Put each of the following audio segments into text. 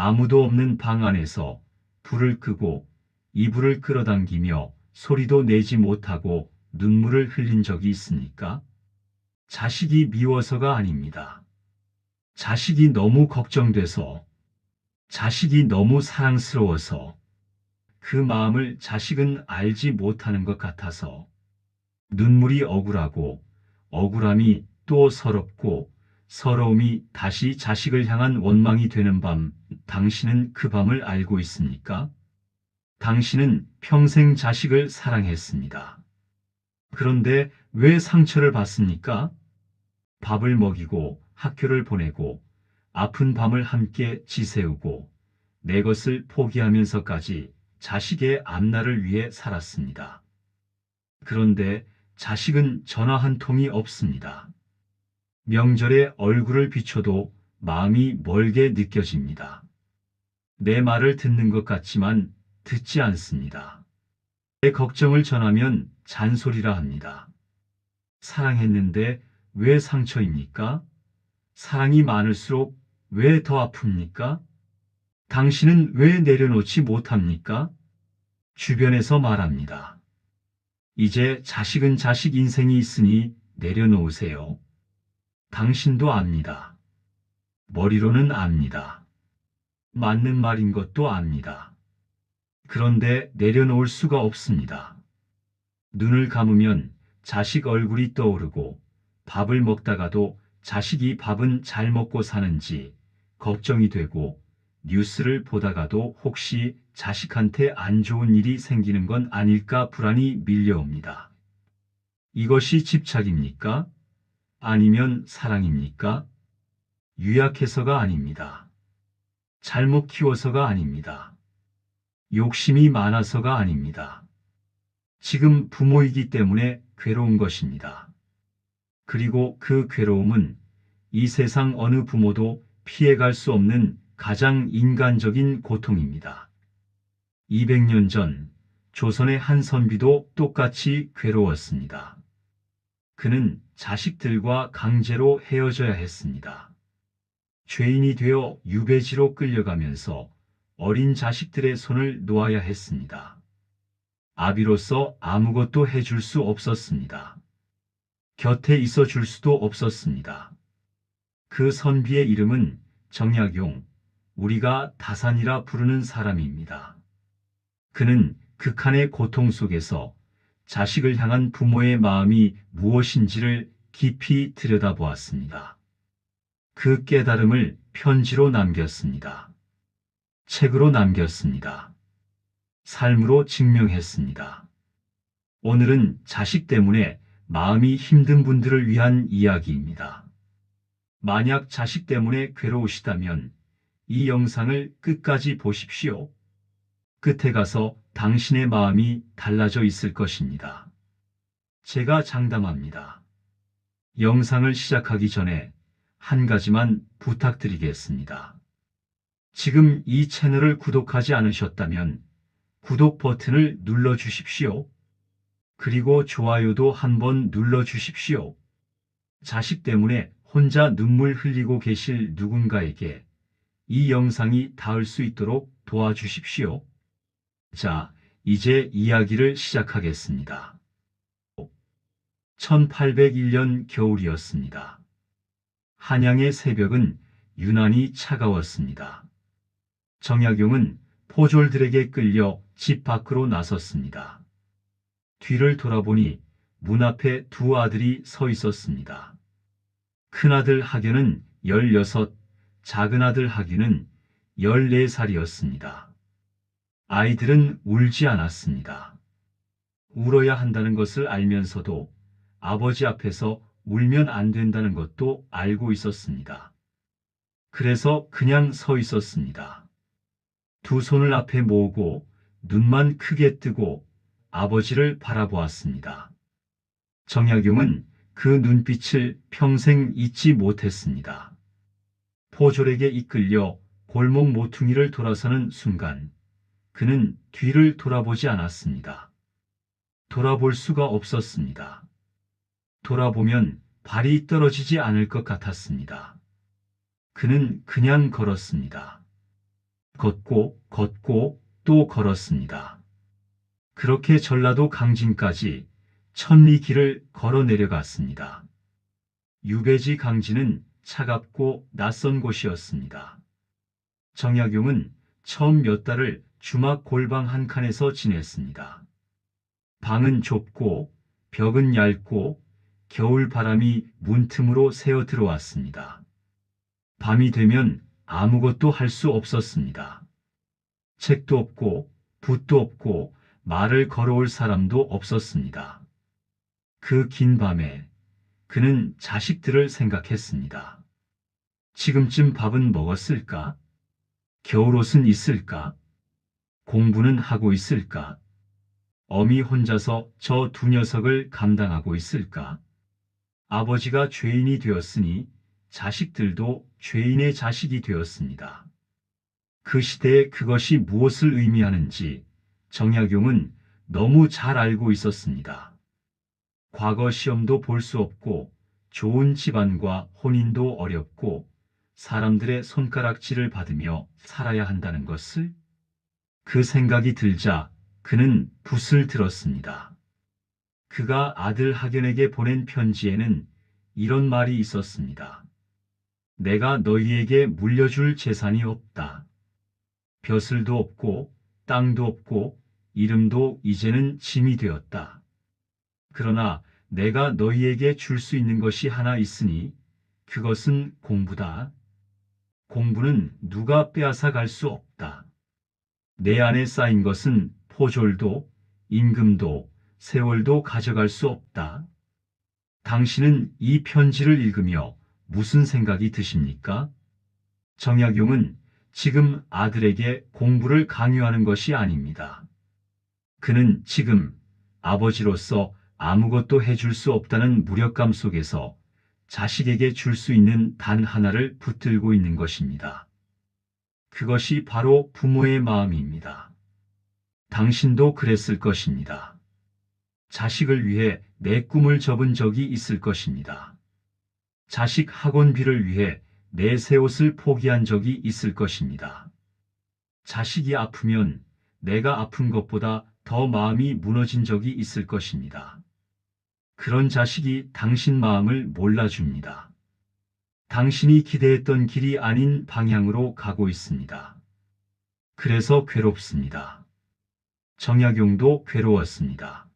아무도 없는 방 안에서 불을 끄고 이불을 끌어당기며 소리도 내지 못하고 눈물을 흘린 적이 있습니까? 자식이 미워서가 아닙니다. 자식이 너무 걱정돼서, 자식이 너무 사랑스러워서, 그 마음을 자식은 알지 못하는 것 같아서 눈물이 억울하고 억울함이 또 서럽고 서러움이 다시 자식을 향한 원망이 되는 밤, 당신은 그 밤을 알고 있습니까? 당신은 평생 자식을 사랑했습니다. 그런데 왜 상처를 받습니까? 밥을 먹이고 학교를 보내고 아픈 밤을 함께 지새우고 내 것을 포기하면서까지 자식의 앞날을 위해 살았습니다. 그런데 자식은 전화 한 통이 없습니다. 명절에 얼굴을 비춰도 마음이 멀게 느껴집니다. 내 말을 듣는 것 같지만 듣지 않습니다. 내 걱정을 전하면 잔소리라 합니다. 사랑했는데 왜 상처입니까? 사랑이 많을수록 왜 더 아픕니까? 당신은 왜 내려놓지 못합니까? 주변에서 말합니다. 이제 자식은 자식 인생이 있으니 내려놓으세요. 당신도 압니다. 머리로는 압니다. 맞는 말인 것도 압니다. 그런데 내려놓을 수가 없습니다. 눈을 감으면 자식 얼굴이 떠오르고 밥을 먹다가도 자식이 밥은 잘 먹고 사는지 걱정이 되고 뉴스를 보다가도 혹시 자식한테 안 좋은 일이 생기는 건 아닐까 불안이 밀려옵니다. 이것이 집착입니까? 아니면 사랑입니까? 유약해서가 아닙니다. 잘못 키워서가 아닙니다. 욕심이 많아서가 아닙니다. 지금 부모이기 때문에 괴로운 것입니다. 그리고 그 괴로움은 이 세상 어느 부모도 피해갈 수 없는 가장 인간적인 고통입니다. 200년 전 조선의 한 선비도 똑같이 괴로웠습니다. 그는 자식들과 강제로 헤어져야 했습니다. 죄인이 되어 유배지로 끌려가면서 어린 자식들의 손을 놓아야 했습니다. 아비로서 아무것도 해줄 수 없었습니다. 곁에 있어 줄 수도 없었습니다. 그 선비의 이름은 정약용, 우리가 다산이라 부르는 사람입니다. 그는 극한의 고통 속에서 자식을 향한 부모의 마음이 무엇인지를 깊이 들여다보았습니다. 그 깨달음을 편지로 남겼습니다. 책으로 남겼습니다. 삶으로 증명했습니다. 오늘은 자식 때문에 마음이 힘든 분들을 위한 이야기입니다. 만약 자식 때문에 괴로우시다면 이 영상을 끝까지 보십시오. 끝에 가서 당신의 마음이 달라져 있을 것입니다. 제가 장담합니다. 영상을 시작하기 전에 한 가지만 부탁드리겠습니다. 지금 이 채널을 구독하지 않으셨다면 구독 버튼을 눌러 주십시오. 그리고 좋아요도 한번 눌러 주십시오. 자식 때문에 혼자 눈물 흘리고 계실 누군가에게 이 영상이 닿을 수 있도록 도와주십시오. 자, 이제 이야기를 시작하겠습니다. 1801년 겨울이었습니다. 한양의 새벽은 유난히 차가웠습니다. 정약용은 포졸들에게 끌려 집 밖으로 나섰습니다. 뒤를 돌아보니 문 앞에 두 아들이 서 있었습니다. 큰아들 하균은 16, 작은아들 하균은 14살이었습니다. 아이들은 울지 않았습니다. 울어야 한다는 것을 알면서도 아버지 앞에서 울면 안 된다는 것도 알고 있었습니다. 그래서 그냥 서 있었습니다. 두 손을 앞에 모으고 눈만 크게 뜨고 아버지를 바라보았습니다. 정약용은 그 눈빛을 평생 잊지 못했습니다. 포졸에게 이끌려 골목 모퉁이를 돌아서는 순간 그는 뒤를 돌아보지 않았습니다. 돌아볼 수가 없었습니다. 돌아보면 발이 떨어지지 않을 것 같았습니다. 그는 그냥 걸었습니다. 걷고 또 걸었습니다. 그렇게 전라도 강진까지 천리 길을 걸어 내려갔습니다. 유배지 강진은 차갑고 낯선 곳이었습니다. 정약용은 처음 몇 달을 주막 골방 한 칸에서 지냈습니다. 방은 좁고 벽은 얇고 겨울 바람이 문틈으로 새어 들어왔습니다. 밤이 되면 아무것도 할 수 없었습니다. 책도 없고 붓도 없고 말을 걸어올 사람도 없었습니다. 그 긴 밤에 그는 자식들을 생각했습니다. 지금쯤 밥은 먹었을까? 겨울옷은 있을까? 공부는 하고 있을까? 어미 혼자서 저 두 녀석을 감당하고 있을까? 아버지가 죄인이 되었으니 자식들도 죄인의 자식이 되었습니다. 그 시대에 그것이 무엇을 의미하는지 정약용은 너무 잘 알고 있었습니다. 과거 시험도 볼 수 없고 좋은 집안과 혼인도 어렵고 사람들의 손가락질을 받으며 살아야 한다는 것을 그 생각이 들자 그는 붓을 들었습니다. 그가 아들 학연에게 보낸 편지에는 이런 말이 있었습니다. 내가 너희에게 물려줄 재산이 없다. 벼슬도 없고 땅도 없고 이름도 이제는 짐이 되었다. 그러나 내가 너희에게 줄 수 있는 것이 하나 있으니 그것은 공부다. 공부는 누가 빼앗아 갈 수 없다. 내 안에 쌓인 것은 포졸도 임금도 세월도 가져갈 수 없다. 당신은 이 편지를 읽으며 무슨 생각이 드십니까? 정약용은 지금 아들에게 공부를 강요하는 것이 아닙니다. 그는 지금 아버지로서 아무것도 해줄 수 없다는 무력감 속에서 자식에게 줄 수 있는 단 하나를 붙들고 있는 것입니다. 그것이 바로 부모의 마음입니다. 당신도 그랬을 것입니다. 자식을 위해 내 꿈을 접은 적이 있을 것입니다. 자식 학원비를 위해 내 새 옷을 포기한 적이 있을 것입니다. 자식이 아프면 내가 아픈 것보다 더 마음이 무너진 적이 있을 것입니다. 그런 자식이 당신 마음을 몰라줍니다. 당신이 기대했던 길이 아닌 방향으로 가고 있습니다. 그래서 괴롭습니다. 정약용도 괴로웠습니다.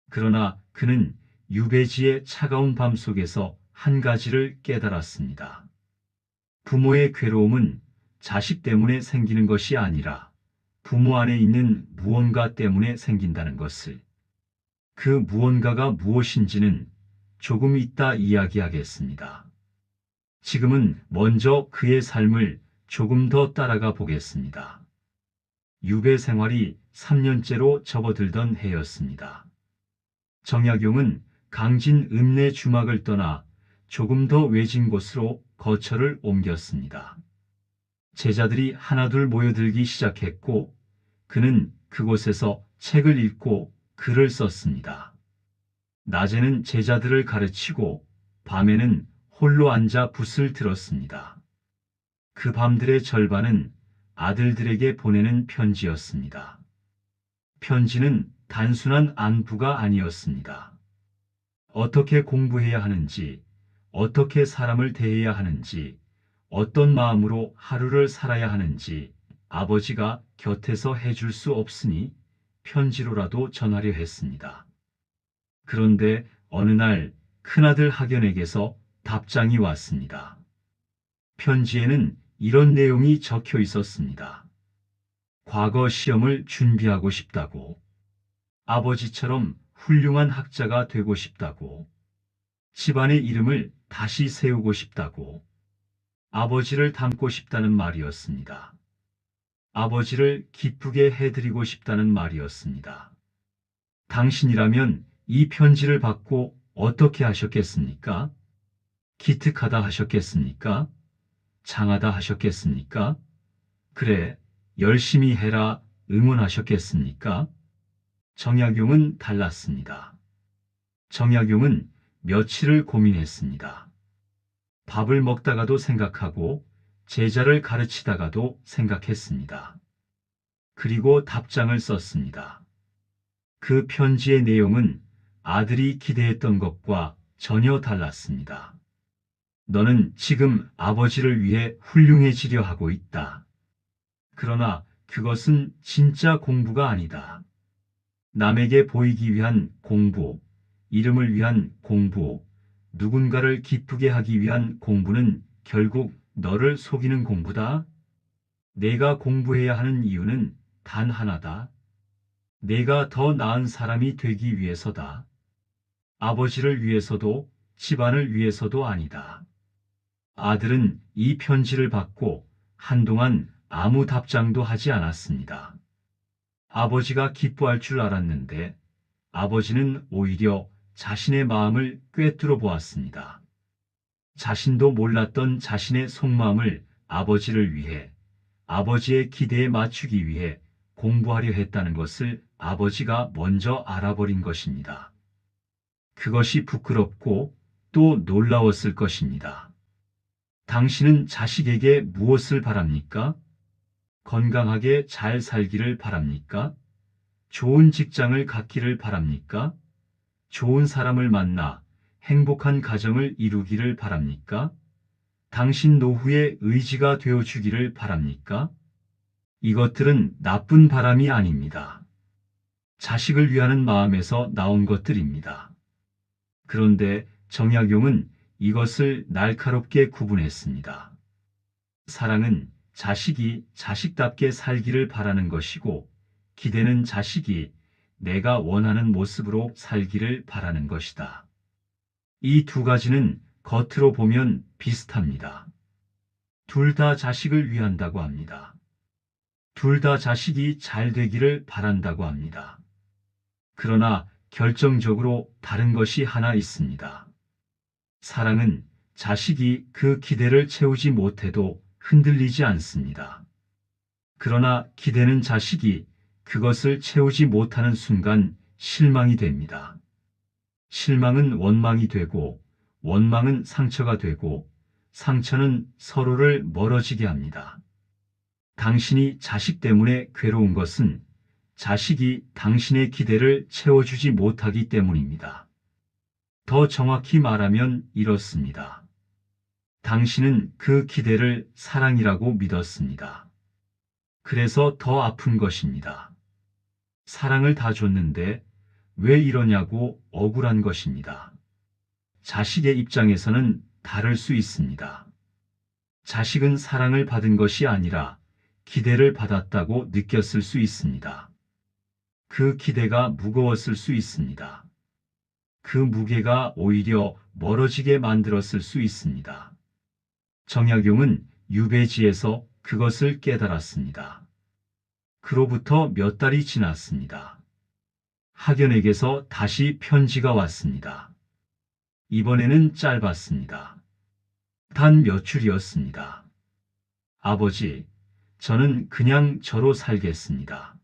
그러나 그는 유배지의 차가운 밤 속에서 한 가지를 깨달았습니다. 부모의 괴로움은 자식 때문에 생기는 것이 아니라 부모 안에 있는 무언가 때문에 생긴다는 것을. 그 무언가가 무엇인지는 조금 이따 이야기하겠습니다. 지금은 먼저 그의 삶을 조금 더 따라가 보겠습니다. 유배 생활이 3년째로 접어들던 해였습니다. 정약용은 강진 읍내 주막을 떠나 조금 더 외진 곳으로 거처를 옮겼습니다. 제자들이 하나둘 모여들기 시작했고 그는 그곳에서 책을 읽고 글을 썼습니다. 낮에는 제자들을 가르치고 밤에는 홀로 앉아 붓을 들었습니다. 그 밤들의 절반은 아들들에게 보내는 편지였습니다. 편지는 단순한 안부가 아니었습니다. 어떻게 공부해야 하는지, 어떻게 사람을 대해야 하는지, 어떤 마음으로 하루를 살아야 하는지 아버지가 곁에서 해줄 수 없으니 편지로라도 전하려 했습니다. 그런데 어느 날 큰아들 학연에게서 답장이 왔습니다. 편지에는 이런 내용이 적혀 있었습니다. 과거 시험을 준비하고 싶다고, 아버지처럼 훌륭한 학자가 되고 싶다고, 집안의 이름을 다시 세우고 싶다고, 아버지를 닮고 싶다는 말이었습니다. 아버지를 기쁘게 해드리고 싶다는 말이었습니다. 당신이라면 이 편지를 받고 어떻게 하셨겠습니까? 기특하다 하셨겠습니까? 장하다 하셨겠습니까? 그래, 열심히 해라 응원하셨겠습니까? 정약용은 달랐습니다. 정약용은 며칠을 고민했습니다. 밥을 먹다가도 생각하고 제자를 가르치다가도 생각했습니다. 그리고 답장을 썼습니다. 그 편지의 내용은 아들이 기대했던 것과 전혀 달랐습니다. 너는 지금 아버지를 위해 훌륭해지려 하고 있다. 그러나 그것은 진짜 공부가 아니다. 남에게 보이기 위한 공부, 이름을 위한 공부, 누군가를 기쁘게 하기 위한 공부는 결국 너를 속이는 공부다. 내가 공부해야 하는 이유는 단 하나다. 내가 더 나은 사람이 되기 위해서다. 아버지를 위해서도 집안을 위해서도 아니다. 아들은 이 편지를 받고 한동안 아무 답장도 하지 않았습니다. 아버지가 기뻐할 줄 알았는데 아버지는 오히려 자신의 마음을 꿰뚫어 보았습니다. 자신도 몰랐던 자신의 속마음을 아버지를 위해, 아버지의 기대에 맞추기 위해 공부하려 했다는 것을 아버지가 먼저 알아버린 것입니다. 그것이 부끄럽고 또 놀라웠을 것입니다. 당신은 자식에게 무엇을 바랍니까? 건강하게 잘 살기를 바랍니까? 좋은 직장을 갖기를 바랍니까? 좋은 사람을 만나 행복한 가정을 이루기를 바랍니까? 당신 노후의 의지가 되어주기를 바랍니까? 이것들은 나쁜 바람이 아닙니다. 자식을 위하는 마음에서 나온 것들입니다. 그런데 정약용은 이것을 날카롭게 구분했습니다. 사랑은 자식이 자식답게 살기를 바라는 것이고, 기대는 자식이 내가 원하는 모습으로 살기를 바라는 것이다. 이 두 가지는 겉으로 보면 비슷합니다. 둘 다 자식을 위한다고 합니다. 둘 다 자식이 잘 되기를 바란다고 합니다. 그러나 결정적으로 다른 것이 하나 있습니다. 사랑은 자식이 그 기대를 채우지 못해도 흔들리지 않습니다. 그러나 기대는 자식이 그것을 채우지 못하는 순간 실망이 됩니다. 실망은 원망이 되고, 원망은 상처가 되고, 상처는 서로를 멀어지게 합니다. 당신이 자식 때문에 괴로운 것은 자식이 당신의 기대를 채워주지 못하기 때문입니다. 더 정확히 말하면 이렇습니다. 당신은 그 기대를 사랑이라고 믿었습니다. 그래서 더 아픈 것입니다. 사랑을 다 줬는데 왜 이러냐고 억울한 것입니다. 자식의 입장에서는 다를 수 있습니다. 자식은 사랑을 받은 것이 아니라 기대를 받았다고 느꼈을 수 있습니다. 그 기대가 무거웠을 수 있습니다. 그 무게가 오히려 멀어지게 만들었을 수 있습니다. 정약용은 유배지에서 그것을 깨달았습니다. 그로부터 몇 달이 지났습니다. 학연에게서 다시 편지가 왔습니다. 이번에는 짧았습니다. 단 몇 줄이었습니다. 아버지, 저는 그냥 저로 살겠습니다.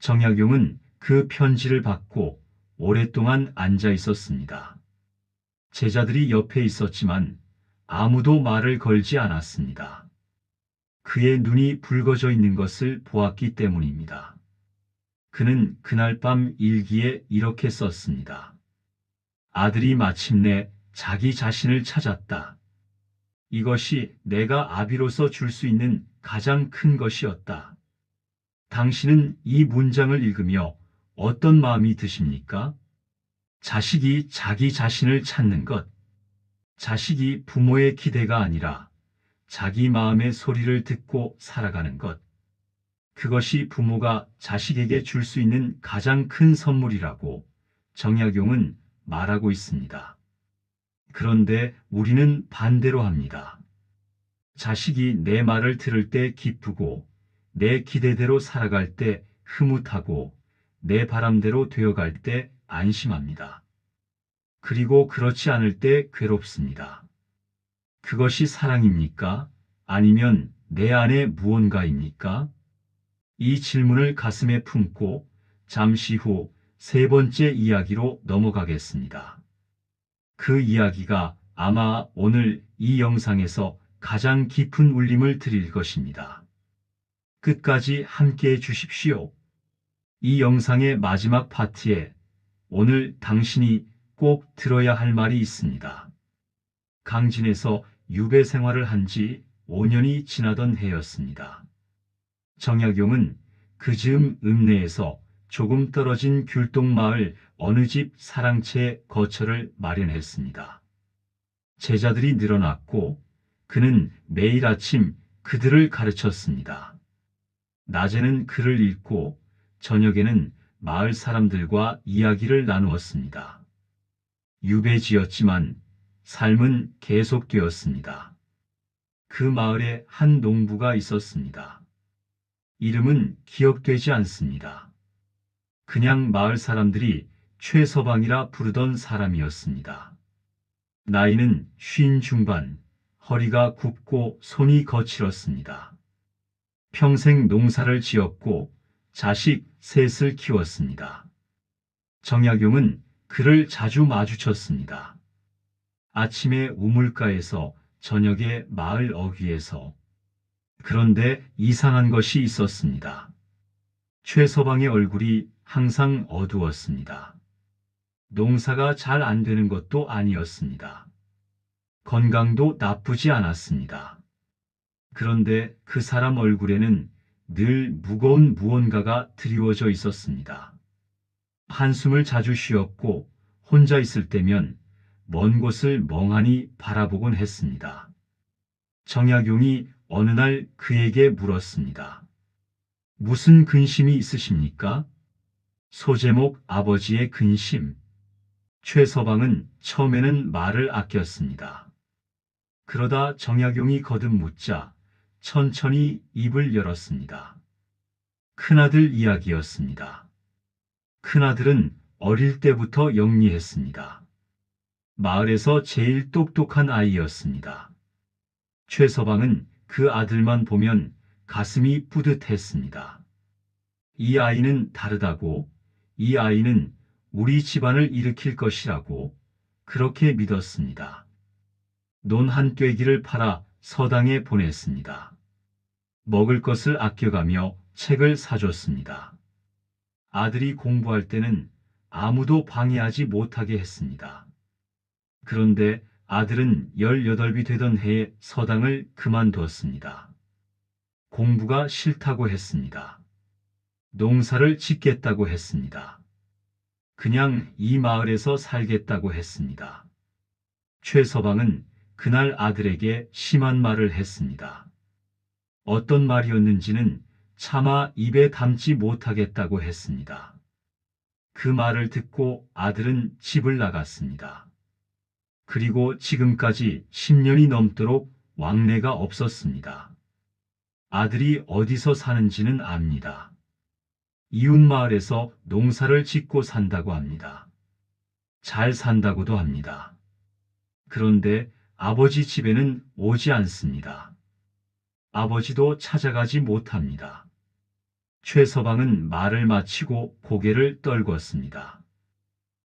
정약용은 그 편지를 받고 오랫동안 앉아 있었습니다. 제자들이 옆에 있었지만 아무도 말을 걸지 않았습니다. 그의 눈이 붉어져 있는 것을 보았기 때문입니다. 그는 그날 밤 일기에 이렇게 썼습니다. 아들이 마침내 자기 자신을 찾았다. 이것이 내가 아비로서 줄 수 있는 가장 큰 것이었다. 당신은 이 문장을 읽으며 어떤 마음이 드십니까? 자식이 자기 자신을 찾는 것. 자식이 부모의 기대가 아니라 자기 마음의 소리를 듣고 살아가는 것. 그것이 부모가 자식에게 줄 수 있는 가장 큰 선물이라고 정약용은 말하고 있습니다. 그런데 우리는 반대로 합니다. 자식이 내 말을 들을 때 기쁘고, 내 기대대로 살아갈 때 흐뭇하고, 내 바람대로 되어갈 때 안심합니다. 그리고 그렇지 않을 때 괴롭습니다. 그것이 사랑입니까? 아니면 내 안에 무언가입니까? 이 질문을 가슴에 품고 잠시 후 세 번째 이야기로 넘어가겠습니다. 그 이야기가 아마 오늘 이 영상에서 가장 깊은 울림을 드릴 것입니다. 끝까지 함께해 주십시오. 이 영상의 마지막 파트에 오늘 당신이 꼭 들어야 할 말이 있습니다. 강진에서 유배 생활을 한 지 5년이 지나던 해였습니다. 정약용은 그 즈음 읍내에서 조금 떨어진 귤동마을 어느 집 사랑채 거처를 마련했습니다. 제자들이 늘어났고 그는 매일 아침 그들을 가르쳤습니다. 낮에는 글을 읽고 저녁에는 마을 사람들과 이야기를 나누었습니다. 유배지였지만 삶은 계속되었습니다. 그 마을에 한 농부가 있었습니다. 이름은 기억되지 않습니다. 그냥 마을 사람들이 최서방이라 부르던 사람이었습니다. 나이는 50 중반, 허리가 굽고 손이 거칠었습니다. 평생 농사를 지었고 자식 셋을 키웠습니다. 정약용은 그를 자주 마주쳤습니다. 아침에 우물가에서 저녁에 마을 어귀에서. 그런데 이상한 것이 있었습니다. 최서방의 얼굴이 항상 어두웠습니다. 농사가 잘 안 되는 것도 아니었습니다. 건강도 나쁘지 않았습니다. 그런데 그 사람 얼굴에는 늘 무거운 무언가가 드리워져 있었습니다. 한숨을 자주 쉬었고 혼자 있을 때면 먼 곳을 멍하니 바라보곤 했습니다. 정약용이 어느 날 그에게 물었습니다. 무슨 근심이 있으십니까? 소제목 아버지의 근심. 최서방은 처음에는 말을 아꼈습니다. 그러다 정약용이 거듭 묻자 천천히 입을 열었습니다. 큰아들 이야기였습니다. 큰아들은 어릴 때부터 영리했습니다. 마을에서 제일 똑똑한 아이였습니다. 최서방은 그 아들만 보면 가슴이 뿌듯했습니다. 이 아이는 다르다고, 이 아이는 우리 집안을 일으킬 것이라고 그렇게 믿었습니다. 논 한 떼기를 팔아 서당에 보냈습니다. 먹을 것을 아껴가며 책을 사줬습니다. 아들이 공부할 때는 아무도 방해하지 못하게 했습니다. 그런데 아들은 18이 되던 해에 서당을 그만두었습니다. 공부가 싫다고 했습니다. 농사를 짓겠다고 했습니다. 그냥 이 마을에서 살겠다고 했습니다. 최서방은 그날 아들에게 심한 말을 했습니다. 어떤 말이었는지는 차마 입에 담지 못하겠다고 했습니다. 그 말을 듣고 아들은 집을 나갔습니다. 그리고 지금까지 10년이 넘도록 왕래가 없었습니다. 아들이 어디서 사는지는 압니다. 이웃마을에서 농사를 짓고 산다고 합니다. 잘 산다고도 합니다. 그런데 아버지 집에는 오지 않습니다. 아버지도 찾아가지 못합니다. 최서방은 말을 마치고 고개를 떨궜습니다.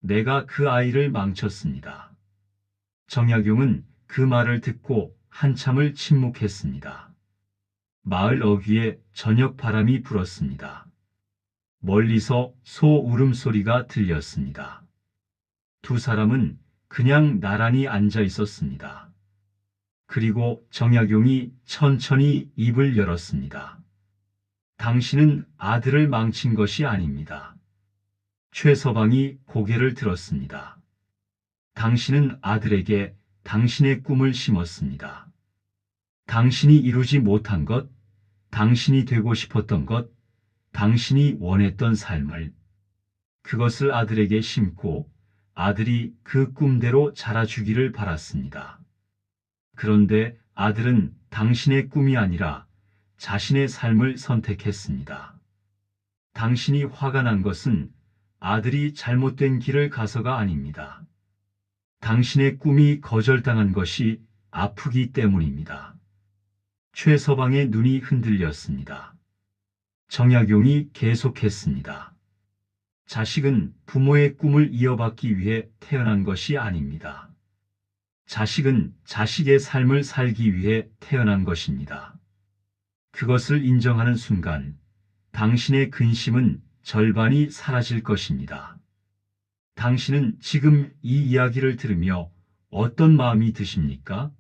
내가 그 아이를 망쳤습니다. 정약용은 그 말을 듣고 한참을 침묵했습니다. 마을 어귀에 저녁 바람이 불었습니다. 멀리서 소 울음소리가 들렸습니다. 두 사람은 그냥 나란히 앉아 있었습니다. 그리고 정약용이 천천히 입을 열었습니다. 당신은 아들을 망친 것이 아닙니다. 최서방이 고개를 들었습니다. 당신은 아들에게 당신의 꿈을 심었습니다. 당신이 이루지 못한 것, 당신이 되고 싶었던 것, 당신이 원했던 삶을, 그것을 아들에게 심고 아들이 그 꿈대로 자라주기를 바랐습니다. 그런데 아들은 당신의 꿈이 아니라 자신의 삶을 선택했습니다. 당신이 화가 난 것은 아들이 잘못된 길을 가서가 아닙니다. 당신의 꿈이 거절당한 것이 아프기 때문입니다. 최서방의 눈이 흔들렸습니다. 정약용이 계속했습니다. 자식은 부모의 꿈을 이어받기 위해 태어난 것이 아닙니다. 자식은 자식의 삶을 살기 위해 태어난 것입니다. 그것을 인정하는 순간 당신의 근심은 절반이 사라질 것입니다. 당신은 지금 이 이야기를 들으며 어떤 마음이 드십니까?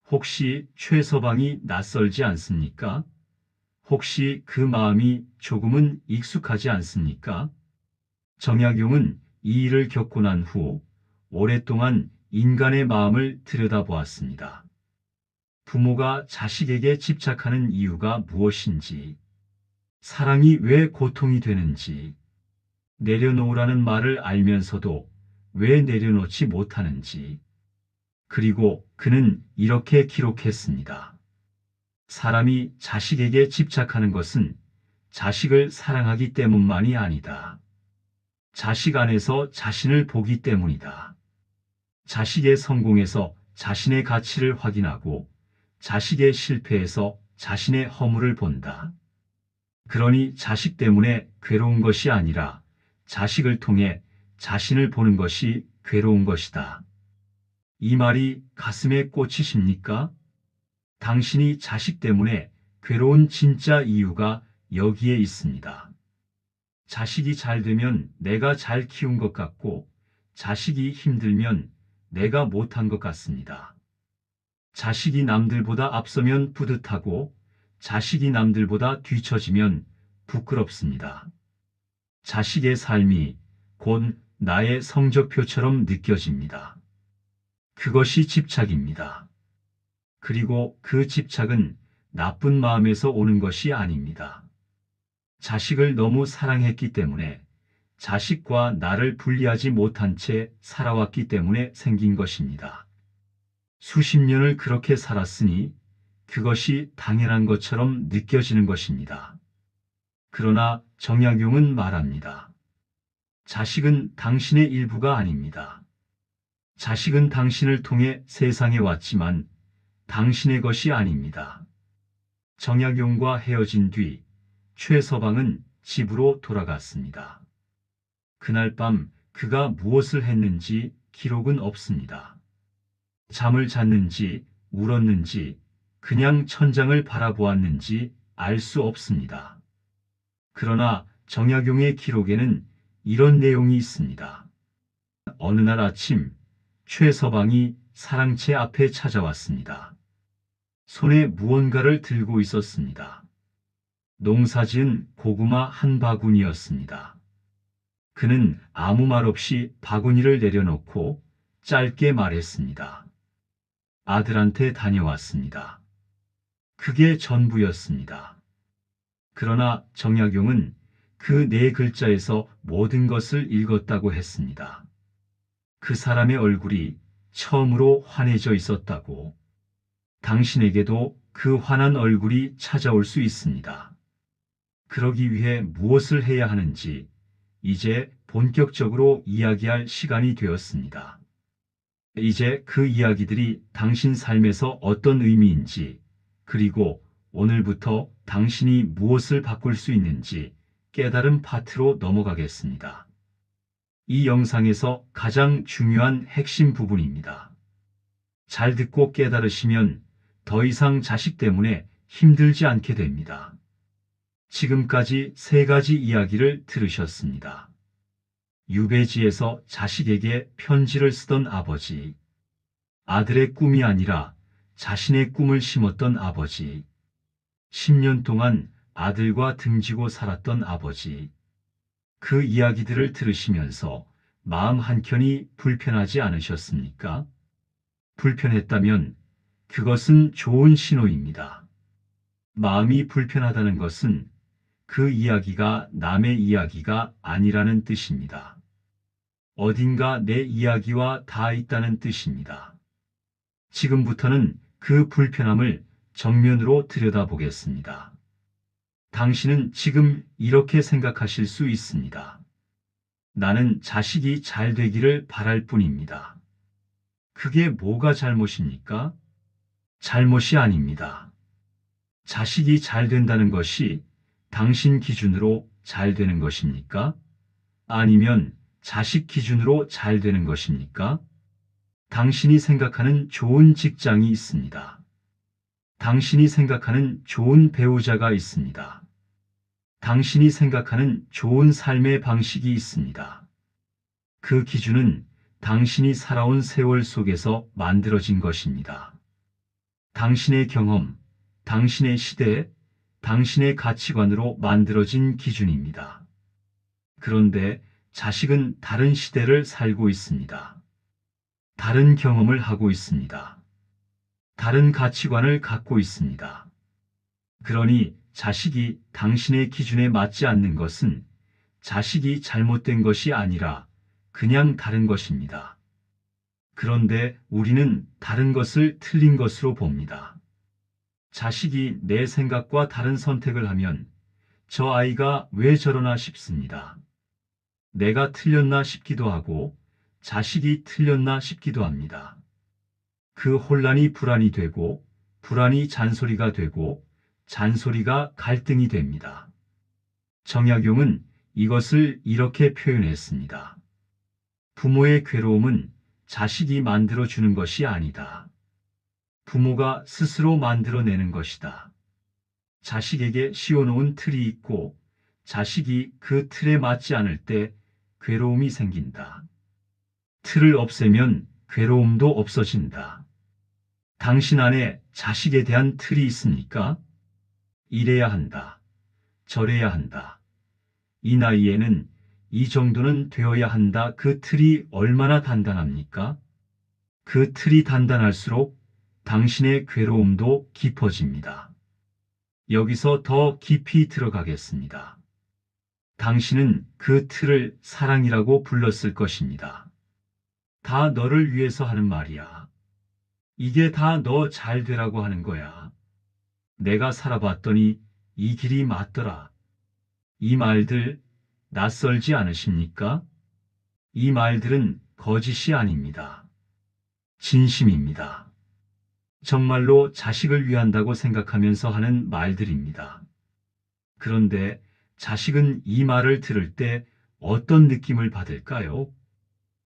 혹시 최서방이 낯설지 않습니까? 혹시 그 마음이 조금은 익숙하지 않습니까? 정약용은 이 일을 겪고 난 후 오랫동안 인간의 마음을 들여다보았습니다. 부모가 자식에게 집착하는 이유가 무엇인지, 사랑이 왜 고통이 되는지, 내려놓으라는 말을 알면서도 왜 내려놓지 못하는지, 그리고 그는 이렇게 기록했습니다. 사람이 자식에게 집착하는 것은 자식을 사랑하기 때문만이 아니다. 자식 안에서 자신을 보기 때문이다. 자식의 성공에서 자신의 가치를 확인하고 자식의 실패에서 자신의 허물을 본다. 그러니 자식 때문에 괴로운 것이 아니라 자식을 통해 자신을 보는 것이 괴로운 것이다. 이 말이 가슴에 꽂히십니까? 당신이 자식 때문에 괴로운 진짜 이유가 여기에 있습니다. 자식이 잘 되면 내가 잘 키운 것 같고 자식이 힘들면 내가 못한 것 같습니다. 자식이 남들보다 앞서면 뿌듯하고 자식이 남들보다 뒤처지면 부끄럽습니다. 자식의 삶이 곧 나의 성적표처럼 느껴집니다. 그것이 집착입니다. 그리고 그 집착은 나쁜 마음에서 오는 것이 아닙니다. 자식을 너무 사랑했기 때문에 자식과 나를 분리하지 못한 채 살아왔기 때문에 생긴 것입니다. 수십 년을 그렇게 살았으니 그것이 당연한 것처럼 느껴지는 것입니다. 그러나 정약용은 말합니다. 자식은 당신의 일부가 아닙니다. 자식은 당신을 통해 세상에 왔지만 당신의 것이 아닙니다. 정약용과 헤어진 뒤 최서방은 집으로 돌아갔습니다. 그날 밤 그가 무엇을 했는지 기록은 없습니다. 잠을 잤는지 울었는지 그냥 천장을 바라보았는지 알 수 없습니다. 그러나 정약용의 기록에는 이런 내용이 있습니다. 어느 날 아침 최서방이 사랑채 앞에 찾아왔습니다. 손에 무언가를 들고 있었습니다. 농사지은 고구마 한 바구니였습니다. 그는 아무 말 없이 바구니를 내려놓고 짧게 말했습니다. 아들한테 다녀왔습니다. 그게 전부였습니다. 그러나 정약용은 그 네 글자에서 모든 것을 읽었다고 했습니다. 그 사람의 얼굴이 처음으로 환해져 있었다고, 당신에게도 그 환한 얼굴이 찾아올 수 있습니다. 그러기 위해 무엇을 해야 하는지 이제 본격적으로 이야기할 시간이 되었습니다. 이제 그 이야기들이 당신 삶에서 어떤 의미인지, 그리고 오늘부터 당신이 무엇을 바꿀 수 있는지 깨달은 파트로 넘어가겠습니다. 이 영상에서 가장 중요한 핵심 부분입니다. 잘 듣고 깨달으시면 더 이상 자식 때문에 힘들지 않게 됩니다. 지금까지 세 가지 이야기를 들으셨습니다. 유배지에서 자식에게 편지를 쓰던 아버지, 아들의 꿈이 아니라 자신의 꿈을 심었던 아버지, 10년 동안 아들과 등지고 살았던 아버지. 그 이야기들을 들으시면서 마음 한켠이 불편하지 않으셨습니까? 불편했다면 그것은 좋은 신호입니다. 마음이 불편하다는 것은 그 이야기가 남의 이야기가 아니라는 뜻입니다. 어딘가 내 이야기와 닿아 있다는 뜻입니다. 지금부터는 그 불편함을 정면으로 들여다보겠습니다. 당신은 지금 이렇게 생각하실 수 있습니다. 나는 자식이 잘 되기를 바랄 뿐입니다. 그게 뭐가 잘못입니까? 잘못이 아닙니다. 자식이 잘 된다는 것이 당신 기준으로 잘 되는 것입니까? 아니면 자식 기준으로 잘 되는 것입니까? 당신이 생각하는 좋은 직장이 있습니다. 당신이 생각하는 좋은 배우자가 있습니다. 당신이 생각하는 좋은 삶의 방식이 있습니다. 그 기준은 당신이 살아온 세월 속에서 만들어진 것입니다. 당신의 경험, 당신의 시대, 당신의 가치관으로 만들어진 기준입니다. 그런데 자식은 다른 시대를 살고 있습니다. 다른 경험을 하고 있습니다. 다른 가치관을 갖고 있습니다. 그러니 자식이 당신의 기준에 맞지 않는 것은 자식이 잘못된 것이 아니라 그냥 다른 것입니다. 그런데 우리는 다른 것을 틀린 것으로 봅니다. 자식이 내 생각과 다른 선택을 하면 저 아이가 왜 저러나 싶습니다. 내가 틀렸나 싶기도 하고 자식이 틀렸나 싶기도 합니다. 그 혼란이 불안이 되고 불안이 잔소리가 되고 잔소리가 갈등이 됩니다. 정약용은 이것을 이렇게 표현했습니다. 부모의 괴로움은 자식이 만들어주는 것이 아니다. 부모가 스스로 만들어내는 것이다. 자식에게 씌워놓은 틀이 있고 자식이 그 틀에 맞지 않을 때 괴로움이 생긴다. 틀을 없애면 괴로움도 없어진다. 당신 안에 자식에 대한 틀이 있습니까? 이래야 한다. 저래야 한다. 이 나이에는 이 정도는 되어야 한다. 그 틀이 얼마나 단단합니까? 그 틀이 단단할수록 당신의 괴로움도 깊어집니다. 여기서 더 깊이 들어가겠습니다. 당신은 그 틀을 사랑이라고 불렀을 것입니다. 다 너를 위해서 하는 말이야. 이게 다 너 잘 되라고 하는 거야. 내가 살아봤더니 이 길이 맞더라. 이 말들 낯설지 않으십니까? 이 말들은 거짓이 아닙니다. 진심입니다. 정말로 자식을 위한다고 생각하면서 하는 말들입니다. 그런데 자식은 이 말을 들을 때 어떤 느낌을 받을까요?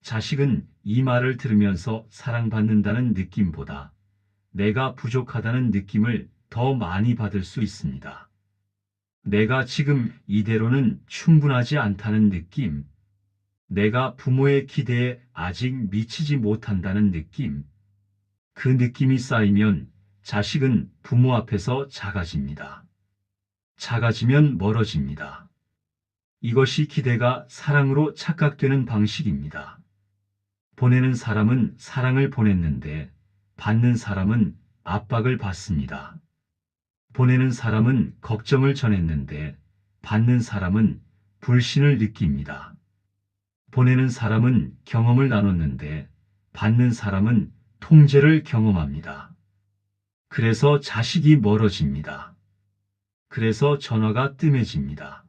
자식은 이 말을 들으면서 사랑받는다는 느낌보다 내가 부족하다는 느낌을 더 많이 받을 수 있습니다. 내가 지금 이대로는 충분하지 않다는 느낌, 내가 부모의 기대에 아직 미치지 못한다는 느낌, 그 느낌이 쌓이면 자식은 부모 앞에서 작아집니다. 작아지면 멀어집니다. 이것이 기대가 사랑으로 착각되는 방식입니다. 보내는 사람은 사랑을 보냈는데 받는 사람은 압박을 받습니다. 보내는 사람은 걱정을 전했는데 받는 사람은 불신을 느낍니다. 보내는 사람은 경험을 나눴는데 받는 사람은 통제를 경험합니다. 그래서 자식이 멀어집니다. 그래서 전화가 뜸해집니다.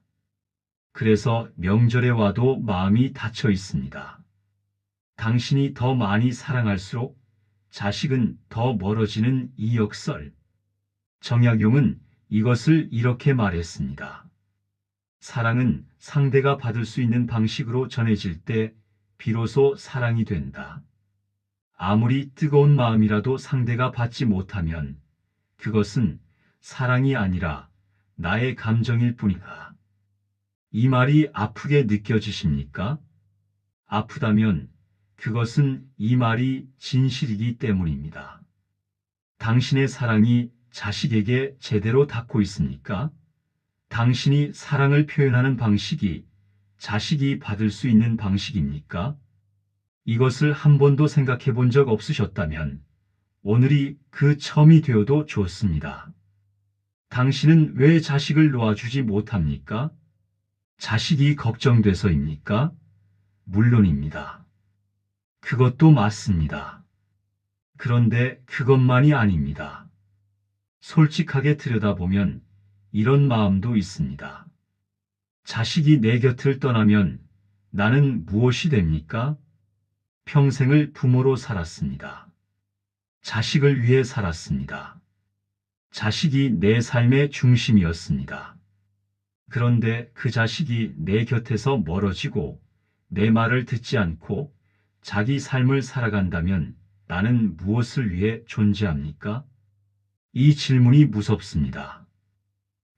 그래서 명절에 와도 마음이 닫혀 있습니다. 당신이 더 많이 사랑할수록 자식은 더 멀어지는 이 역설. 정약용은 이것을 이렇게 말했습니다. 사랑은 상대가 받을 수 있는 방식으로 전해질 때 비로소 사랑이 된다. 아무리 뜨거운 마음이라도 상대가 받지 못하면 그것은 사랑이 아니라 나의 감정일 뿐이다. 이 말이 아프게 느껴지십니까? 아프다면 그것은 이 말이 진실이기 때문입니다. 당신의 사랑이 자식에게 제대로 닿고 있습니까? 당신이 사랑을 표현하는 방식이 자식이 받을 수 있는 방식입니까? 이것을 한 번도 생각해 본 적 없으셨다면 오늘이 그 처음이 되어도 좋습니다. 당신은 왜 자식을 놓아주지 못합니까? 자식이 걱정돼서입니까? 물론입니다. 그것도 맞습니다. 그런데 그것만이 아닙니다. 솔직하게 들여다보면 이런 마음도 있습니다. 자식이 내 곁을 떠나면 나는 무엇이 됩니까? 평생을 부모로 살았습니다. 자식을 위해 살았습니다. 자식이 내 삶의 중심이었습니다. 그런데 그 자식이 내 곁에서 멀어지고 내 말을 듣지 않고 자기 삶을 살아간다면 나는 무엇을 위해 존재합니까? 이 질문이 무섭습니다.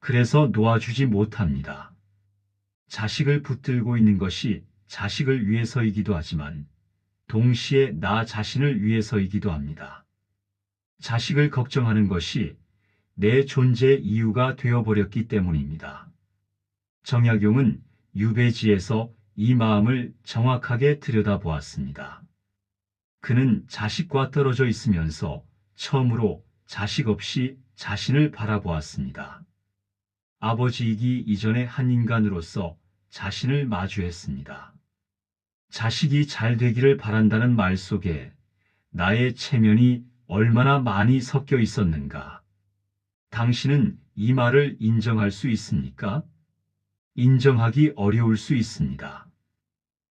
그래서 놓아주지 못합니다. 자식을 붙들고 있는 것이 자식을 위해서이기도 하지만 동시에 나 자신을 위해서이기도 합니다. 자식을 걱정하는 것이 내 존재의 이유가 되어버렸기 때문입니다. 정약용은 유배지에서 이 마음을 정확하게 들여다보았습니다. 그는 자식과 떨어져 있으면서 처음으로 자식 없이 자신을 바라보았습니다. 아버지이기 이전의 한 인간으로서 자신을 마주했습니다. 자식이 잘 되기를 바란다는 말 속에 나의 체면이 얼마나 많이 섞여 있었는가. 당신은 이 말을 인정할 수 있습니까? 인정하기 어려울 수 있습니다.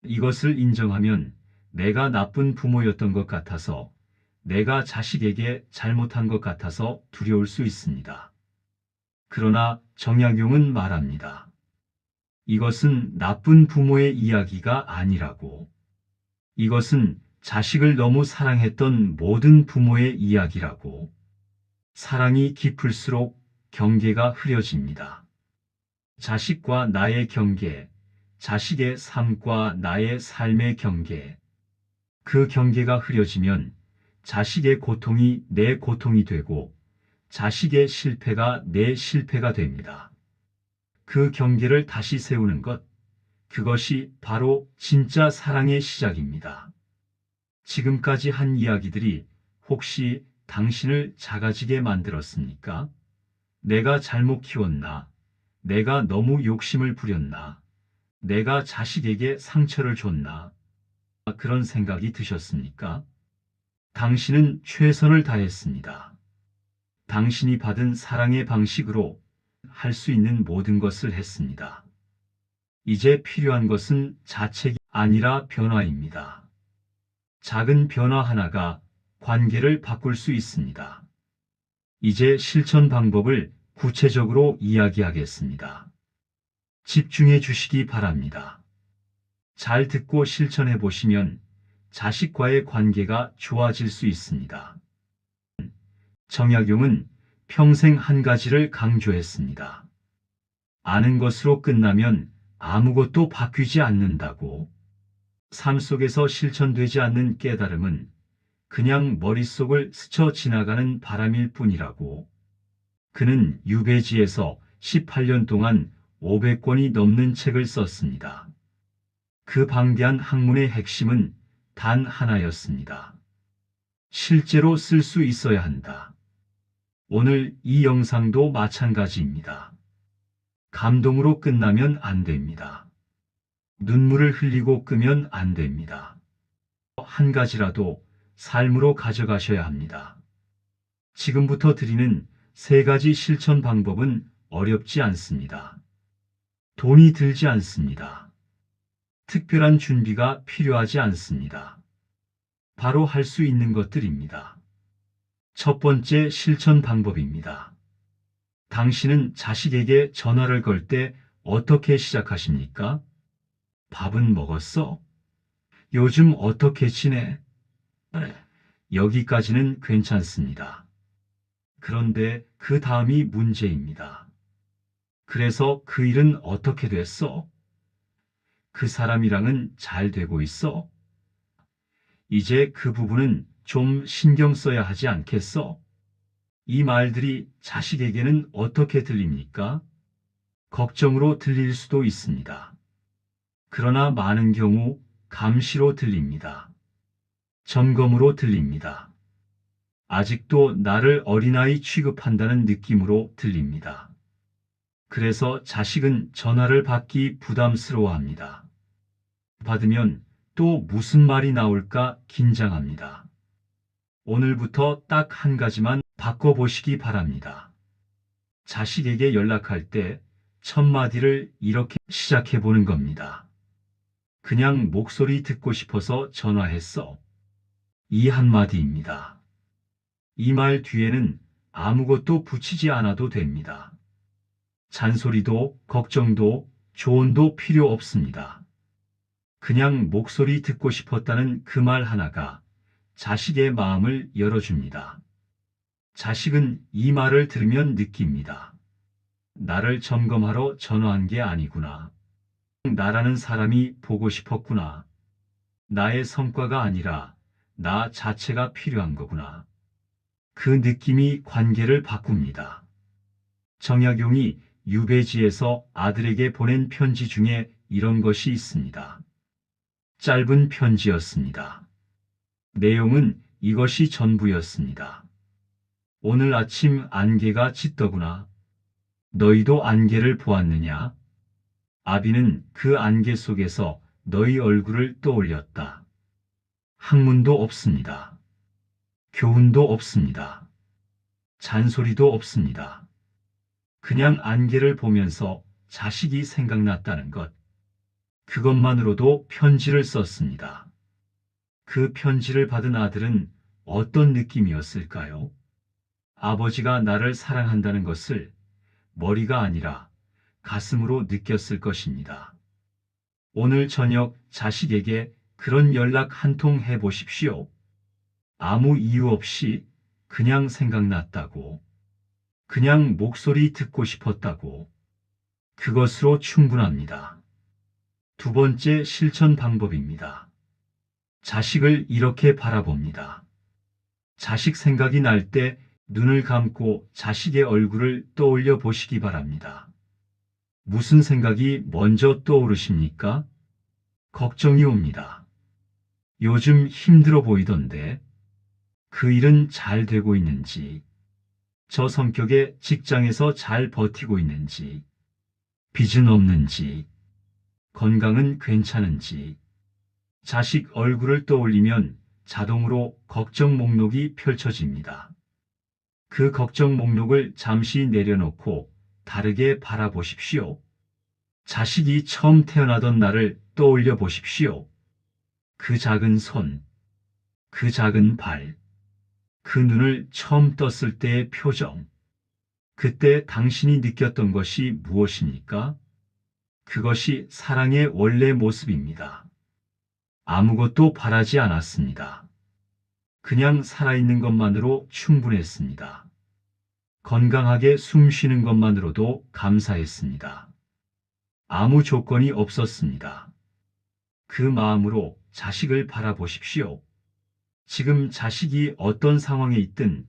이것을 인정하면 내가 나쁜 부모였던 것 같아서, 내가 자식에게 잘못한 것 같아서 두려울 수 있습니다. 그러나 정약용은 말합니다. 이것은 나쁜 부모의 이야기가 아니라고. 이것은 자식을 너무 사랑했던 모든 부모의 이야기라고. 사랑이 깊을수록 경계가 흐려집니다. 자식과 나의 경계, 자식의 삶과 나의 삶의 경계. 그 경계가 흐려지면 자식의 고통이 내 고통이 되고 자식의 실패가 내 실패가 됩니다. 그 경계를 다시 세우는 것, 그것이 바로 진짜 사랑의 시작입니다. 지금까지 한 이야기들이 혹시 당신을 작아지게 만들었습니까? 내가 잘못 키웠나? 내가 너무 욕심을 부렸나? 내가 자식에게 상처를 줬나? 그런 생각이 드셨습니까? 당신은 최선을 다했습니다. 당신이 받은 사랑의 방식으로 할 수 있는 모든 것을 했습니다. 이제 필요한 것은 자책이 아니라 변화입니다. 작은 변화 하나가 관계를 바꿀 수 있습니다. 이제 실천 방법을 구체적으로 이야기하겠습니다. 집중해 주시기 바랍니다. 잘 듣고 실천해 보시면 자식과의 관계가 좋아질 수 있습니다. 정약용은 평생 한 가지를 강조했습니다. 아는 것으로 끝나면 아무것도 바뀌지 않는다고. 삶 속에서 실천되지 않는 깨달음은 그냥 머릿속을 스쳐 지나가는 바람일 뿐이라고. 그는 유배지에서 18년 동안 500권이 넘는 책을 썼습니다. 그 방대한 학문의 핵심은 단 하나였습니다. 실제로 쓸 수 있어야 한다. 오늘 이 영상도 마찬가지입니다. 감동으로 끝나면 안 됩니다. 눈물을 흘리고 끄면 안 됩니다. 한 가지라도 삶으로 가져가셔야 합니다. 지금부터 드리는 3가지 실천 방법은 어렵지 않습니다. 돈이 들지 않습니다. 특별한 준비가 필요하지 않습니다. 바로 할 수 있는 것들입니다. 첫 번째 실천 방법입니다. 당신은 자식에게 전화를 걸 때 어떻게 시작하십니까? 밥은 먹었어? 요즘 어떻게 지내? 여기까지는 괜찮습니다. 그런데 그 다음이 문제입니다. 그래서 그 일은 어떻게 됐어? 그 사람이랑은 잘 되고 있어? 이제 그 부분은 좀 신경 써야 하지 않겠어? 이 말들이 자식에게는 어떻게 들립니까? 걱정으로 들릴 수도 있습니다. 그러나 많은 경우 감시로 들립니다. 점검으로 들립니다. 아직도 나를 어린아이 취급한다는 느낌으로 들립니다. 그래서 자식은 전화를 받기 부담스러워합니다. 받으면 또 무슨 말이 나올까 긴장합니다. 오늘부터 딱 한 가지만 바꿔보시기 바랍니다. 자식에게 연락할 때 첫 마디를 이렇게 시작해보는 겁니다. 그냥 목소리 듣고 싶어서 전화했어. 이 한마디입니다. 이 말 뒤에는 아무것도 붙이지 않아도 됩니다. 잔소리도 걱정도 조언도 필요 없습니다. 그냥 목소리 듣고 싶었다는 그 말 하나가 자식의 마음을 열어줍니다. 자식은 이 말을 들으면 느낍니다. 나를 점검하러 전화한 게 아니구나. 나라는 사람이 보고 싶었구나. 나의 성과가 아니라 나 자체가 필요한 거구나. 그 느낌이 관계를 바꿉니다. 정약용이 유배지에서 아들에게 보낸 편지 중에 이런 것이 있습니다. 짧은 편지였습니다. 내용은 이것이 전부였습니다. 오늘 아침 안개가 짙더구나. 너희도 안개를 보았느냐? 아비는 그 안개 속에서 너희 얼굴을 떠올렸다. 학문도 없습니다. 교훈도 없습니다. 잔소리도 없습니다. 그냥 안개를 보면서 자식이 생각났다는 것. 그것만으로도 편지를 썼습니다. 그 편지를 받은 아들은 어떤 느낌이었을까요? 아버지가 나를 사랑한다는 것을 머리가 아니라 가슴으로 느꼈을 것입니다. 오늘 저녁 자식에게 그런 연락 한 통 해보십시오. 아무 이유 없이 그냥 생각났다고, 그냥 목소리 듣고 싶었다고. 그것으로 충분합니다. 두 번째 실천 방법입니다. 자식을 이렇게 바라봅니다. 자식 생각이 날 때 눈을 감고 자식의 얼굴을 떠올려 보시기 바랍니다. 무슨 생각이 먼저 떠오르십니까? 걱정이 옵니다. 요즘 힘들어 보이던데 그 일은 잘 되고 있는지, 저 성격에 직장에서 잘 버티고 있는지, 빚은 없는지, 건강은 괜찮은지. 자식 얼굴을 떠올리면 자동으로 걱정 목록이 펼쳐집니다. 그 걱정 목록을 잠시 내려놓고 다르게 바라보십시오. 자식이 처음 태어나던 날을 떠올려 보십시오. 그 작은 손, 그 작은 발, 그 눈을 처음 떴을 때의 표정. 그때 당신이 느꼈던 것이 무엇입니까? 그것이 사랑의 원래 모습입니다. 아무것도 바라지 않았습니다. 그냥 살아있는 것만으로 충분했습니다. 건강하게 숨 쉬는 것만으로도 감사했습니다. 아무 조건이 없었습니다. 그 마음으로 자식을 바라보십시오. 지금 자식이 어떤 상황에 있든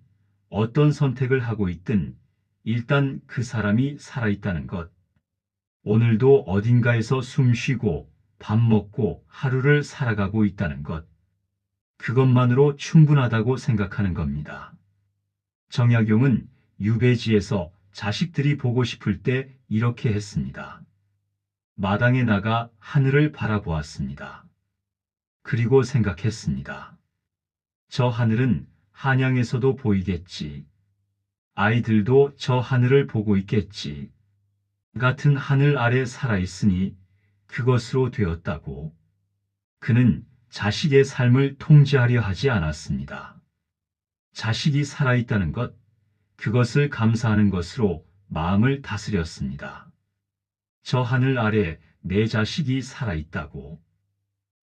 어떤 선택을 하고 있든 일단 그 사람이 살아있다는 것. 오늘도 어딘가에서 숨 쉬고 밥 먹고 하루를 살아가고 있다는 것. 그것만으로 충분하다고 생각하는 겁니다. 정약용은 유배지에서 자식들이 보고 싶을 때 이렇게 했습니다. 마당에 나가 하늘을 바라보았습니다. 그리고 생각했습니다. 저 하늘은 한양에서도 보이겠지. 아이들도 저 하늘을 보고 있겠지. 같은 하늘 아래 살아있으니 그것으로 되었다고. 그는 자식의 삶을 통제하려 하지 않았습니다. 자식이 살아있다는 것, 그것을 감사하는 것으로 마음을 다스렸습니다. 저 하늘 아래 내 자식이 살아있다고.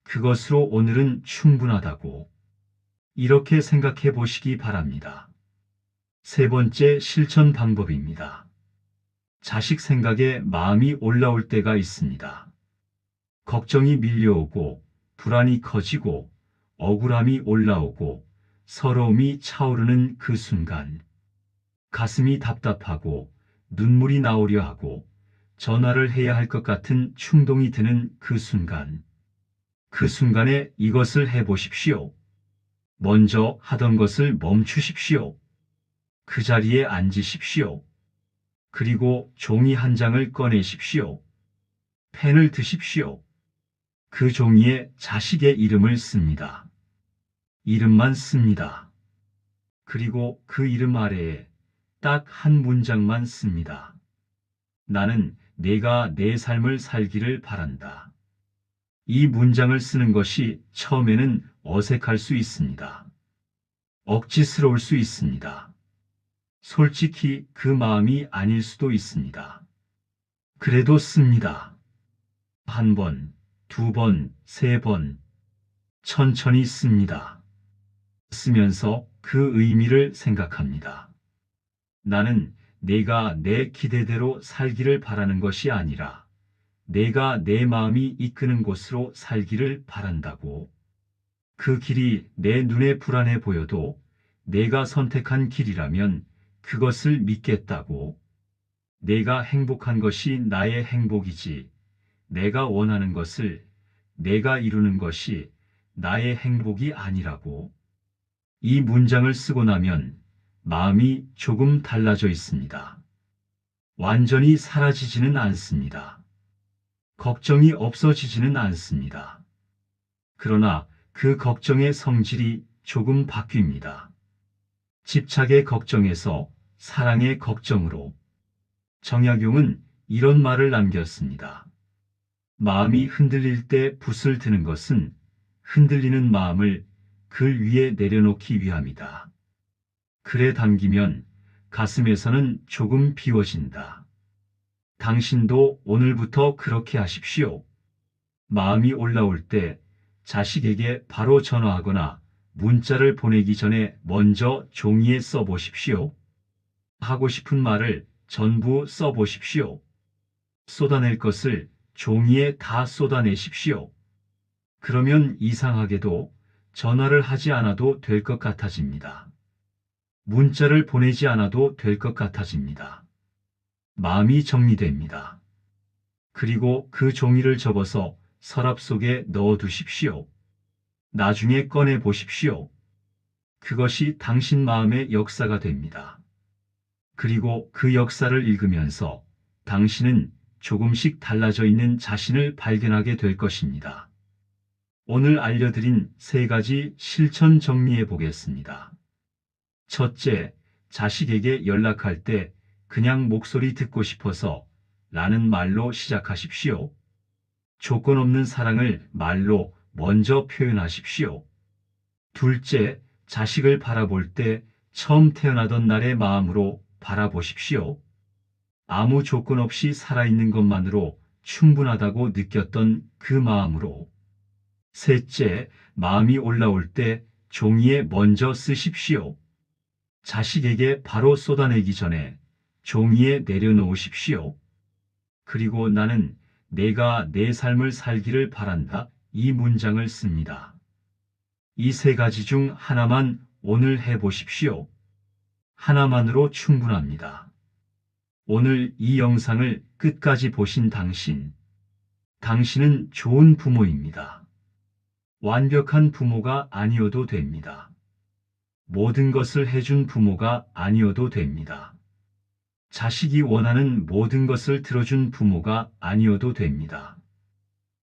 그것으로 오늘은 충분하다고. 이렇게 생각해 보시기 바랍니다. 세 번째 실천 방법입니다. 자식 생각에 마음이 올라올 때가 있습니다. 걱정이 밀려오고 불안이 커지고 억울함이 올라오고 서러움이 차오르는 그 순간, 가슴이 답답하고 눈물이 나오려 하고 전화를 해야 할 것 같은 충동이 드는 그 순간, 그 순간에 이것을 해보십시오. 먼저 하던 것을 멈추십시오. 그 자리에 앉으십시오. 그리고 종이 한 장을 꺼내십시오. 펜을 드십시오. 그 종이에 자식의 이름을 씁니다. 이름만 씁니다. 그리고 그 이름 아래에 딱 한 문장만 씁니다. 나는 내가 내 삶을 살기를 바란다. 이 문장을 쓰는 것이 처음에는 어색할 수 있습니다. 억지스러울 수 있습니다. 솔직히 그 마음이 아닐 수도 있습니다. 그래도 씁니다. 한 번, 2번, 3번 천천히 씁니다. 쓰면서 그 의미를 생각합니다. 나는 내가 내 기대대로 살기를 바라는 것이 아니라 내가 내 마음이 이끄는 곳으로 살기를 바란다고. 그 길이 내 눈에 불안해 보여도 내가 선택한 길이라면 그것을 믿겠다고. 내가 행복한 것이 나의 행복이지 내가 원하는 것을 내가 이루는 것이 나의 행복이 아니라고. 이 문장을 쓰고 나면 마음이 조금 달라져 있습니다. 완전히 사라지지는 않습니다. 걱정이 없어지지는 않습니다. 그러나 그 걱정의 성질이 조금 바뀝니다. 집착의 걱정에서 사랑의 걱정으로. 정약용은 이런 말을 남겼습니다. 마음이 흔들릴 때 붓을 드는 것은 흔들리는 마음을 글 위에 내려놓기 위함이다. 글에 담기면 가슴에서는 조금 비워진다. 당신도 오늘부터 그렇게 하십시오. 마음이 올라올 때 자식에게 바로 전화하거나 문자를 보내기 전에 먼저 종이에 써보십시오. 하고 싶은 말을 전부 써보십시오. 쏟아낼 것을 종이에 다 쏟아내십시오. 그러면 이상하게도 전화를 하지 않아도 될 것 같아집니다. 문자를 보내지 않아도 될 것 같아집니다. 마음이 정리됩니다. 그리고 그 종이를 접어서 서랍 속에 넣어두십시오. 나중에 꺼내 보십시오. 그것이 당신 마음의 역사가 됩니다. 그리고 그 역사를 읽으면서 당신은 조금씩 달라져 있는 자신을 발견하게 될 것입니다. 오늘 알려드린 3가지 실천 정리해 보겠습니다. 첫째, 자식에게 연락할 때 그냥 목소리 듣고 싶어서 라는 말로 시작하십시오. 조건 없는 사랑을 말로 먼저 표현하십시오. 둘째, 자식을 바라볼 때 처음 태어나던 날의 마음으로 바라보십시오. 아무 조건 없이 살아있는 것만으로 충분하다고 느꼈던 그 마음으로. 셋째, 마음이 올라올 때 종이에 먼저 쓰십시오. 자식에게 바로 쏟아내기 전에 종이에 내려놓으십시오. 그리고 나는 내가 내 삶을 살기를 바란다. 이 문장을 씁니다. 이 3가지 중 하나만 오늘 해보십시오. 하나만으로 충분합니다. 오늘 이 영상을 끝까지 보신 당신은 좋은 부모입니다. 완벽한 부모가 아니어도 됩니다. 모든 것을 해준 부모가 아니어도 됩니다. 자식이 원하는 모든 것을 들어준 부모가 아니어도 됩니다.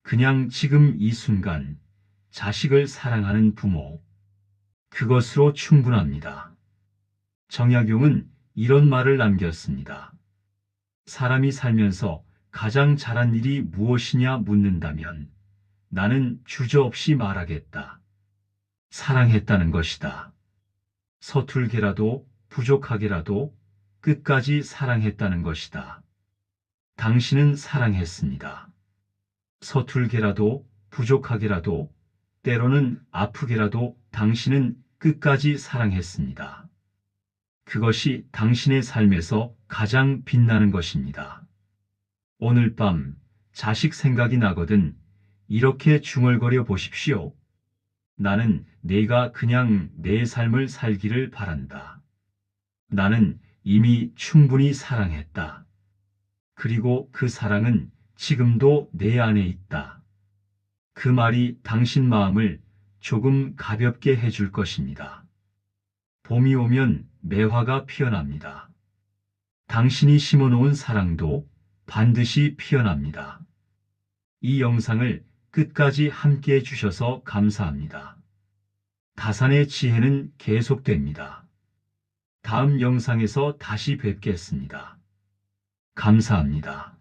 그냥 지금 이 순간 자식을 사랑하는 부모, 그것으로 충분합니다. 정약용은 이런 말을 남겼습니다. 사람이 살면서 가장 잘한 일이 무엇이냐 묻는다면 나는 주저없이 말하겠다. 사랑했다는 것이다. 서툴게라도 부족하게라도 끝까지 사랑했다는 것이다. 당신은 사랑했습니다. 서툴게라도 부족하게라도 때로는 아프게라도 당신은 끝까지 사랑했습니다. 그것이 당신의 삶에서 가장 빛나는 것입니다. 오늘 밤 자식 생각이 나거든 이렇게 중얼거려 보십시오. 나는 내가 그냥 내 삶을 살기를 바란다. 나는 이미 충분히 사랑했다. 그리고 그 사랑은 지금도 내 안에 있다. 그 말이 당신 마음을 조금 가볍게 해줄 것입니다. 봄이 오면 매화가 피어납니다. 당신이 심어놓은 사랑도 반드시 피어납니다. 이 영상을 끝까지 함께 해주셔서 감사합니다. 다산의 지혜는 계속됩니다. 다음 영상에서 다시 뵙겠습니다. 감사합니다.